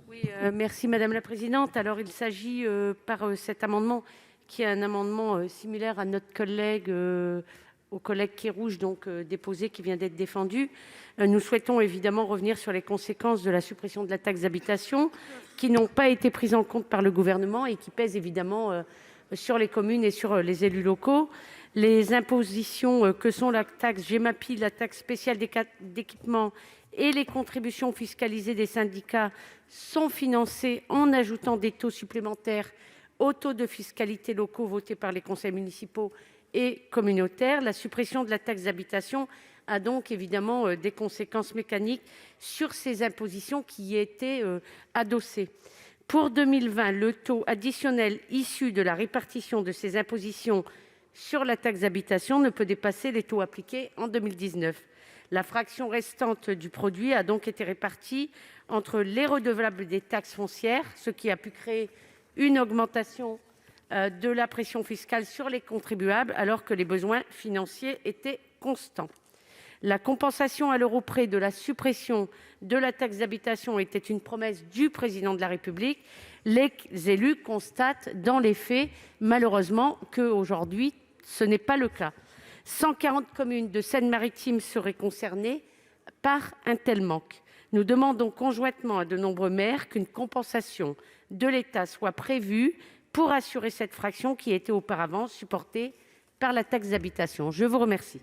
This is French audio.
Oui, merci madame la présidente. Alors il s'agit par cet amendement, qui est un amendement similaire à notre collègue au collègue Kerrouche déposé, qui vient d'être défendu. Nous souhaitons évidemment revenir sur les conséquences de la suppression de la taxe d'habitation, qui n'ont pas été prises en compte par le Gouvernement et qui pèsent évidemment sur les communes et sur les élus locaux. Les impositions que sont la taxe Gemapi, la taxe spéciale d'équipement et les contributions fiscalisées des syndicats sont financées en ajoutant des taux supplémentaires aux taux de fiscalité locaux votés par les conseils municipaux et communautaires. La suppression de la taxe d'habitation a donc évidemment des conséquences mécaniques sur ces impositions qui y étaient adossées. Pour 2020, le taux additionnel issu de la répartition de ces impositions sur la taxe d'habitation ne peut dépasser les taux appliqués en 2019. La fraction restante du produit a donc été répartie entre les redevables des taxes foncières, ce qui a pu créer une augmentation de la pression fiscale sur les contribuables, alors que les besoins financiers étaient constants. La compensation à l'euro près de la suppression de la taxe d'habitation était une promesse du Président de la République. Les élus constatent dans les faits, malheureusement, qu'aujourd'hui, ce n'est pas le cas. 140 communes de Seine-Maritime seraient concernées par un tel manque. Nous demandons conjointement à de nombreux maires qu'une compensation de l'État soit prévue pour assurer cette fraction qui était auparavant supportée par la taxe d'habitation. Je vous remercie.